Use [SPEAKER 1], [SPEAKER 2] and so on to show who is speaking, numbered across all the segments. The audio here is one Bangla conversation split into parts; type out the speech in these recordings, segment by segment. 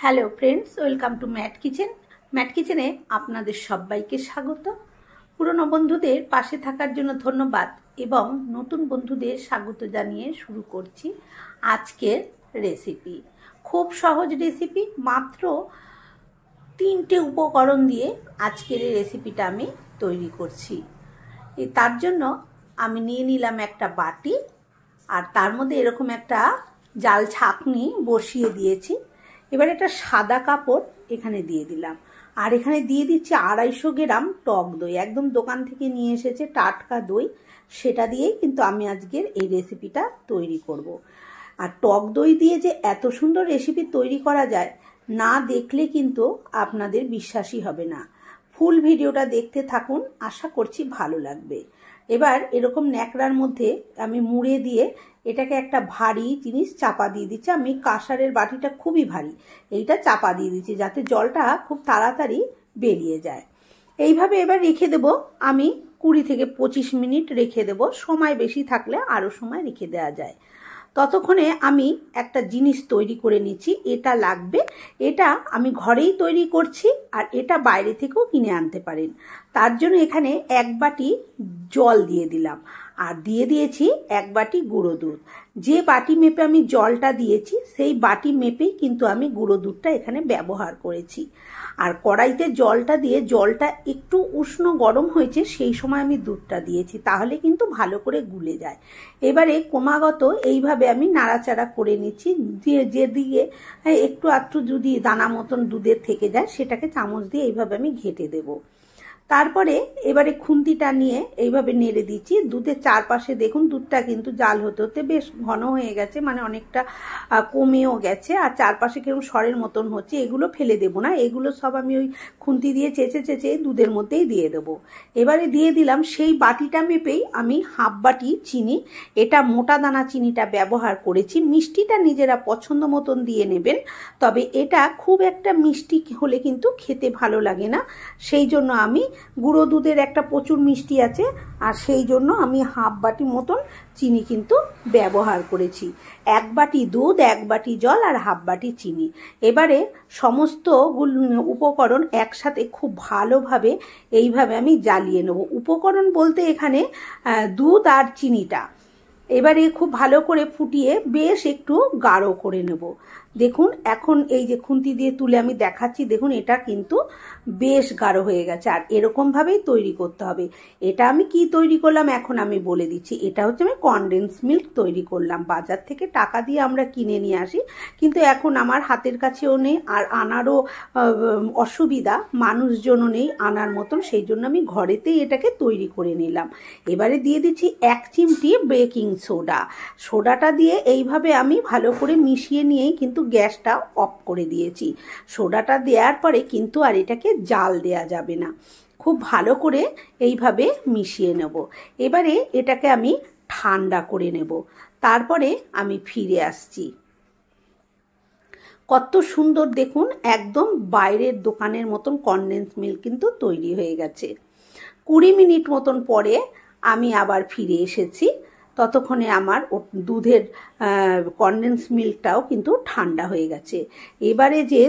[SPEAKER 1] Hello friends, welcome to Matt kitchen. ম্যাট কিচেনে আপনাদের সবাইকে স্বাগত। পুরনো বন্ধুদের পাশে থাকার জন্য ধন্যবাদ এবং নতুন বন্ধুদের স্বাগত জানিয়ে শুরু করছি আজকের রেসিপি। খুব সহজ রেসিপি, মাত্র 3টে উপকরণ দিয়ে আজকের এই রেসিপিটা আমি তৈরি করছি। তার জন্য আমি নিয়ে নিলাম একটা বাটি, আর তার মধ্যে এরকম একটা জাল ছাঁকনি বসিয়ে দিয়েছি। এবার একটা সাদা কাপড় এখানে দিয়ে দিলাম, আর এখানে দিয়ে দিচ্ছি 250 গ্রাম টক দই, একদম দোকান থেকে নিয়ে এসেছে টাটকা দই। সেটা দিয়েই কিন্তু আমি আজকের এই রেসিপিটা তৈরি করব। আর টক দই দিয়ে যে এত সুন্দর রেসিপি তৈরি করা যায়, না দেখলে কিন্তু আপনাদের বিশ্বাসই হবে না। ফুল ভিডিওটা দেখতে থাকুন, আশা করছি ভালো লাগবে। এবার এরকম ন্যাকড়ার মধ্যে আমি মুড়ে দিয়ে এটাকে একটা ভারী জিনিস চাপা দিয়ে দিচ্ছি। আমি কাঁসারের বাটিটা খুবই ভারী, এইটা চাপা দিয়ে দিচ্ছি যাতে জলটা খুব তাড়াতাড়ি বেরিয়ে যায়। এইভাবে এবার রেখে দেব আমি 20 থেকে 25 মিনিট রেখে দেব। সময় বেশি থাকলে আরও সময় রেখে দেওয়া যায়। ততক্ষণে আমি একটা জিনিস তৈরি করে নিচ্ছি। এটা লাগবে, এটা আমি ঘরেই তৈরি করছি, আর এটা বাইরে থেকেও কিনে আনতে পারেন। তার জন্য এখানে 1 বাটি জল দিয়ে দিলাম, আর দিয়ে দিয়েছি 1 বাটি গুঁড়ো দুধ। যে বাটি মেপে আমি জলটা দিয়েছি সেই বাটি মেপেই কিন্তু আমি গুঁড়ো দুধটা এখানে ব্যবহার করেছি। আর কড়াইতে জলটা দিয়ে জলটা একটু উষ্ণ গরম হয়েছে সেই সময় আমি দুধটা দিয়েছি, তাহলে কিন্তু ভালো করে গুলে যায়। এবারে ক্রমাগত এইভাবে আমি নাড়াচাড়া করে নিচ্ছি। যেদিকে একটু আধটু যদি দানা মতন দুধের থেকে যায় সেটাকে চামচ দিয়ে এইভাবে আমি ঘেঁটে দেব। তারপরে এবারে খুন্তিটা নিয়ে এইভাবে নেড়ে দিচ্ছি। দুধের চারপাশে দেখুন দুধটা কিন্তু জাল হতে হতে বেশ ঘন হয়ে গেছে, মানে অনেকটা কমেও গেছে, আর চারপাশে কিরকম সরের মতন হচ্ছে। এগুলো ফেলে দেবো না, এগুলো সব আমি ওই খুন্তি দিয়ে চেঁচে চেঁচে দুধের মধ্যেই দিয়ে দেবো। এবারে দিয়ে দিলাম সেই বাটিটা মেপেই আমি 1/2 বাটি চিনি, এটা মোটা দানা চিনিটা ব্যবহার করেছি। মিষ্টিটা নিজেরা পছন্দ মতন দিয়ে নেবেন, তবে এটা খুব একটা মিষ্টি হলে কিন্তু খেতে ভালো লাগে না। সেই জন্য আমি গুঁড়ো দুধের একটা প্রচুর মিষ্টি আছে, আর সেই জন্য আমি 1/2 বাটি মতন চিনি কিন্তু ব্যবহার করেছি। 1 বাটি দুধ, 1 বাটি জল, আর 1/2 বাটি চিনি। এবারে সমস্ত উপকরণ একসাথে খুব ভালোভাবে এইভাবে আমি জ্বালিয়ে নেব। উপকরণ বলতে এখানে দুধ আর চিনিটা এবারে খুব ভালো করে ফুটিয়ে বেশ একটু গাঢ় করে নেব। দেখুন এখন এই যে খুন্তি দিয়ে তুলে আমি দেখাচ্ছি, দেখুন এটা কিন্তু বেশ গাঢ় হয়ে গেছে। আর এরকমভাবেই তৈরি করতে হবে। এটা আমি কি তৈরি করলাম এখন আমি বলে দিচ্ছি। এটা হচ্ছে আমি কনডেন্স মিল্ক তৈরি করলাম। বাজার থেকে টাকা দিয়ে আমরা কিনে নিয়ে আসি, কিন্তু এখন আমার হাতের কাছেও নেই, আর আনারও অসুবিধা, মানুষজনও নেই আনার মতন, সেই জন্য আমি ঘরেতেই এটাকে তৈরি করে নিলাম। এবারে দিয়ে দিচ্ছি 1 চিমটি বেকিং সোডাটা দিয়ে এইভাবে আমি ভালো করে মিশিয়ে নিয়েই কিন্তু গ্যাসটা অফ করে দিয়েছি। সোডাটা দেওয়ার পরে কিন্তু আর এটাকে জাল দেয়া যাবে না। খুব ভালো করে এইভাবে মিশিয়ে নেব। এবারে এটাকে আমি ঠান্ডা করে নেব, তারপরে আমি ফিরে আসছি। কত সুন্দর দেখুন, একদম বাইরের দোকানের মতন কনডেন্স মিল্ক কিন্তু তৈরি হয়ে গেছে। 20 মিনিট মতন পরে আমি আবার ফিরে এসেছি। ততক্ষণে আমার দুধের কনডেন্স মিল্কটাও কিন্তু ঠান্ডা হয়ে গেছে। এবারে যে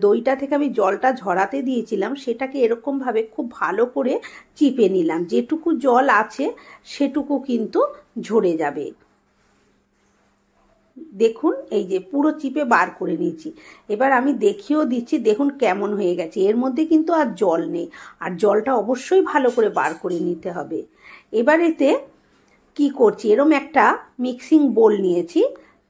[SPEAKER 1] দইটা থেকে আমি জলটা ঝরাতে দিয়েছিলাম সেটাকে এরকমভাবে খুব ভালো করে চিপে নিলাম। যেটুকু জল আছে সেটুকু কিন্তু ঝরে যাবে। দেখুন এই যে পুরো চিপে বার করে নিয়েছি। এবার আমি দেখিয়েও দিচ্ছি, দেখুন কেমন হয়ে গেছে। এর মধ্যে কিন্তু আর জল নেই, আর জলটা অবশ্যই ভালো করে বার করে নিতে হবে। এবার এতে কি করছি, এরম একটা মিক্সিং বোল নিয়েছি,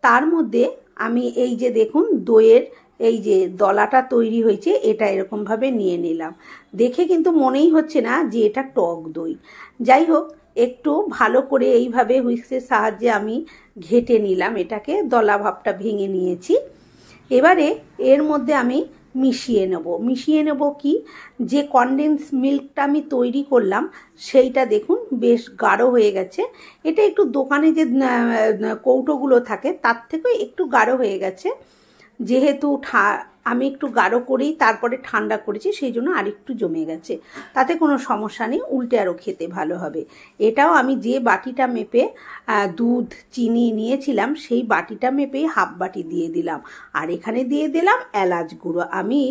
[SPEAKER 1] তার মধ্যে আমি এই যে দেখুন দইয়ের এই যে দলাটা তৈরি হয়েছে এটা এরকমভাবে নিয়ে নিলাম। দেখে কিন্তু মনেই হচ্ছে না যে এটা টক দই। যাই হোক, একটু ভালো করে এইভাবে হুইস্কের সাহায্যে আমি ঘেটে নিলাম, এটাকে দলা ভাবটা ভেঙে নিয়েছি। এবারে এর মধ্যে আমি মিশিয়ে নেব কি, যে কনডেন্স মিল্কটা আমি তৈরি করলাম সেইটা দেখুন বেশ গাঢ় হয়ে গেছে। এটা একটু দোকানে যে কৌটোগুলো থাকে তার থেকে একটু গাঢ় হয়ে গেছে। যেহেতু আমি একটু গাঢ় করেই তারপরে ঠান্ডা করেছি, সেই জন্য আরেকটু জমে গেছে। তাতে কোনো সমস্যা নেই, উল্টে আরও খেতে ভালো হবে। এটাও আমি যে বাটিটা মেপে দুধ চিনি নিয়েছিলাম সেই বাটিটা মেপেই হাফ বাটি দিয়ে দিলাম। আর এখানে দিয়ে দিলাম এলাচ গুঁড়ো। আমি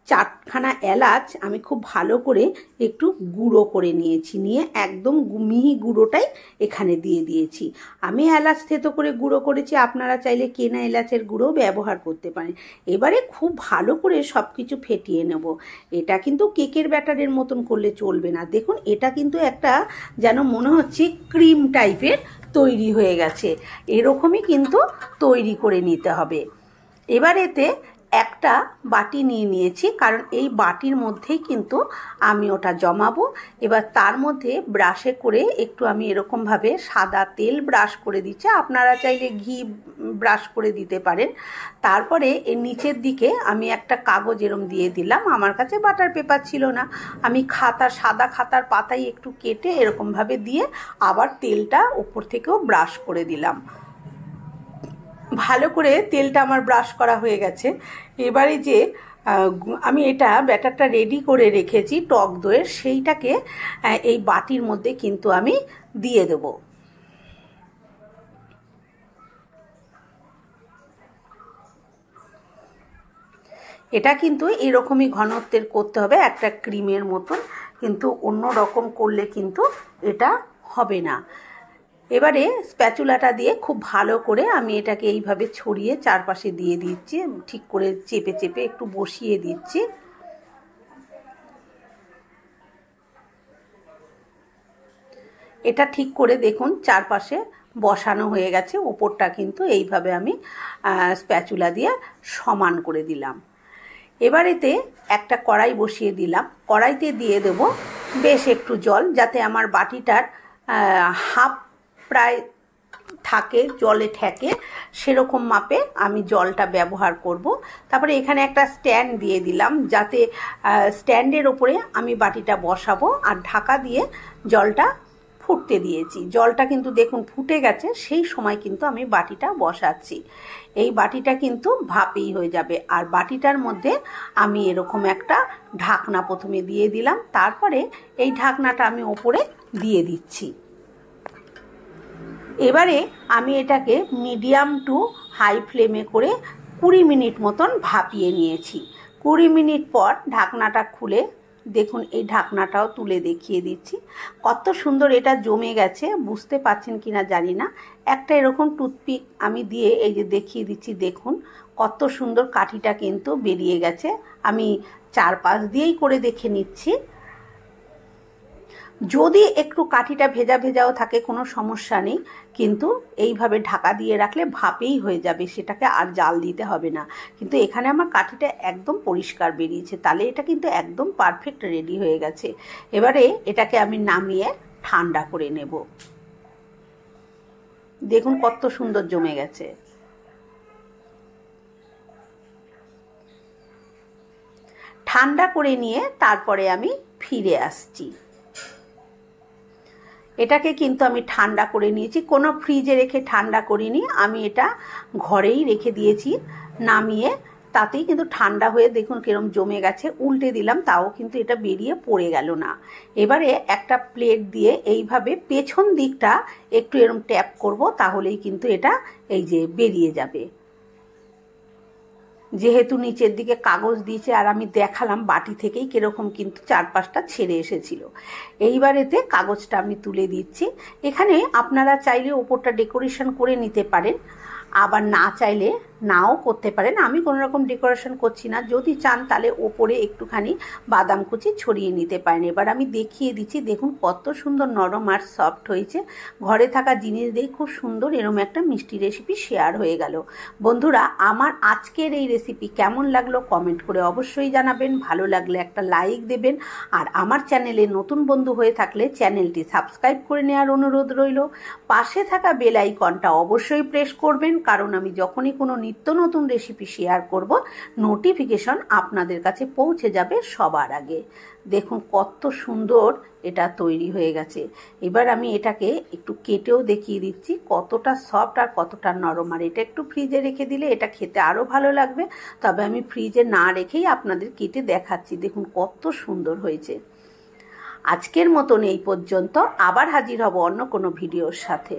[SPEAKER 1] 4খানা এলাচ আমি খুব ভালো করে একটু গুঁড়ো করে নিয়েছি, নিয়ে একদম মিহি গুঁড়োটাই এখানে দিয়ে দিয়েছি। আমি এলাচ থেতো করে গুঁড়ো করেছি, আপনারা চাইলে কেনা এলাচের গুঁড়ো ব্যবহার করতে পারেন। এবারে খুব ভালো করে সব কিছু ফেটিয়ে নেব। এটা কিন্তু কেকের ব্যাটারের মতন করলে চলবে না। দেখুন এটা কিন্তু একটা যেন মনে হচ্ছে ক্রিম টাইপের তৈরি হয়ে গেছে, এরকমই কিন্তু তৈরি করে নিতে হবে। এবার এতে একটা বাটি নিয়ে নিয়েছি, কারণ এই বাটির মধ্যেই কিন্তু আমি ওটা জমাবো। এবার তার মধ্যে ব্রাশে করে একটু আমি এরকমভাবে সাদা তেল ব্রাশ করে দিচ্ছি, আপনারা চাইলে ঘি ব্রাশ করে দিতে পারেন। তারপরে এর নিচের দিকে আমি একটা কাগজ এরম দিয়ে দিলাম। আমার কাছে বাটার পেপার ছিল না, আমি সাদা খাতার পাতায় একটু কেটে এরকমভাবে দিয়ে আবার তেলটা উপর থেকেও ব্রাশ করে দিলাম। ভালো করে তেলটা আমার ব্রাশ করা হয়ে গেছে। এবারে যে আমি এটা ব্যাটারটা রেডি করে রেখেছি টক দইয়ের, সেইটাকে এই বাটির মধ্যে কিন্তু আমি দিয়ে দেব। এটা কিন্তু এরকমই ঘনত্বের করতে হবে, একটা ক্রিমের মতন, কিন্তু অন্য রকম করলে কিন্তু এটা হবে না। এবারে স্প্যাচুলাটা দিয়ে খুব ভালো করে আমি এটাকে এইভাবে ছড়িয়ে চারপাশে দিয়ে দিচ্ছি, ঠিক করে চেপে চেপে একটু বসিয়ে দিচ্ছি। এটা ঠিক করে দেখুন চারপাশে বসানো হয়ে গেছে, ওপরটা কিন্তু এইভাবে আমি স্প্যাচুলা দিয়ে সমান করে দিলাম। এবার এতে একটা কড়াই বসিয়ে দিলাম, কড়াইতে দিয়ে দেব বেশ একটু জল, যাতে আমার বাটিটার হাফ প্রায় থাকে জলে ঠেকে, সেরকম মাপে আমি জলটা ব্যবহার করব। তারপরে এখানে একটা স্ট্যান্ড দিয়ে দিলাম, যাতে স্ট্যান্ডের ওপরে আমি বাটিটা বসাবো, আর ঢাকা দিয়ে জলটা ফুটতে দিয়েছি। জলটা কিন্তু দেখুন ফুটে গেছে, সেই সময় কিন্তু আমি বাটিটা বসাচ্ছি। এই বাটিটা কিন্তু ভাপেই হয়ে যাবে। আর বাটিটার মধ্যে আমি এরকম একটা ঢাকনা প্রথমে দিয়ে দিলাম, তারপরে এই ঢাকনাটা আমি ওপরে দিয়ে দিচ্ছি। এবারে আমি এটাকে মিডিয়াম টু হাই ফ্লেমে করে 20 মিনিট মতন ভাপিয়ে নিয়েছি। 20 মিনিট পর ঢাকনাটা খুলে দেখুন, এই ঢাকনাটাও তুলে দেখিয়ে দিচ্ছি। কত সুন্দর এটা জমে গেছে, বুঝতে পারছেন কিনা জানি না। একটা এরকম টুথপিক আমি দিয়ে এই যে দেখিয়ে দিচ্ছি, দেখুন কত সুন্দর কাঠিটা কিন্তু বেরিয়ে গেছে। আমি চারপাশ দিয়েই করে দেখে নিচ্ছি। যদি একটু কাঠিটা ভেজা ভেজাও থাকে কোনো সমস্যা নেই, কিন্তু এইভাবে ঢাকা দিয়ে রাখলে ভাপেই হয়ে যাবে, সেটাকে আর জাল দিতে হবে না। কিন্তু এখানে আমার কাঠিটা একদম পরিষ্কার বেরিয়েছে, তাহলে এটা কিন্তু একদম পারফেক্ট রেডি হয়ে গেছে। এবারে এটাকে আমি নামিয়ে ঠান্ডা করে নেব। দেখুন কত সুন্দর জমে গেছে। ঠান্ডা করে নিয়ে তারপরে আমি ফিরে আসছি। এটাকে কিন্তু আমি ঠান্ডা করে নিয়েছি, কোনো ফ্রিজে রেখে ঠান্ডা করিনি, আমি এটা ঘরেই রেখে দিয়েছি। নামিয়ে তাতেই কিন্তু ঠান্ডা হয়ে দেখুন কিরম জমে গেছে। উল্টে দিলাম, তাও কিন্তু এটা বেরিয়ে পড়ে গেল না। এবারে একটা প্লেট দিয়ে এইভাবে পেছন দিকটা একটু এরম ট্যাপ করব, তাহলেই কিন্তু এটা এই যে বেরিয়ে যাবে। যেহেতু নিচের দিকে কাগজ দিয়েছে, আর আমি দেখালাম বাটি থেকেই কিরকম কিন্তু চারপাশটা ছেড়ে এসেছিল। এইবার এতে কাগজটা আমি তুলে দিচ্ছি। এখানে আপনারা চাইলে ওপরটা ডেকোরেশন করে নিতে পারেন, আবার না চাইলে নাও করতে পারেন। আমি কোনো রকম ডেকোরেশন করছি না, যদি চান তাহলে ওপরে একটুখানি বাদাম কুচি ছড়িয়ে নিতে পারেন। এবার আমি দেখিয়ে দিচ্ছি, দেখুন কত সুন্দর নরম আর সফট হয়েছে। ঘরে থাকা জিনিস দিয়ে খুব সুন্দর এরকম একটা মিষ্টি রেসিপি শেয়ার হয়ে গেল। বন্ধুরা, আমার আজকের এই রেসিপি কেমন লাগলো কমেন্ট করে অবশ্যই জানাবেন। ভালো লাগলে একটা লাইক দেবেন, আর আমার চ্যানেলে নতুন বন্ধু হয়ে থাকলে চ্যানেলটি সাবস্ক্রাইব করে নেওয়ার অনুরোধ রইল। পাশে থাকা বেল আইকনটা অবশ্যই প্রেস করবেন, কারণ আমি যখনই কোনো নিত্য নতুন রেসিপি শেয়ার করব, নোটিফিকেশন আপনাদের কাছে পৌঁছে যাবে সবার আগে। দেখুন কত সুন্দর এটা তৈরি হয়ে গেছে। এবার আমি এটাকে একটু কেটেও দেখিয়ে দিচ্ছি কতটা সফট আর কতটা নরম। আর এটা একটু ফ্রিজে রেখে দিলে এটা খেতে আরও ভালো লাগবে, তবে আমি ফ্রিজে না রেখেই আপনাদের কেটে দেখাচ্ছি। দেখুন কত সুন্দর হয়েছে। আজকের মতন এই পর্যন্ত, আবার হাজির হব অন্য কোনো ভিডিওর সাথে।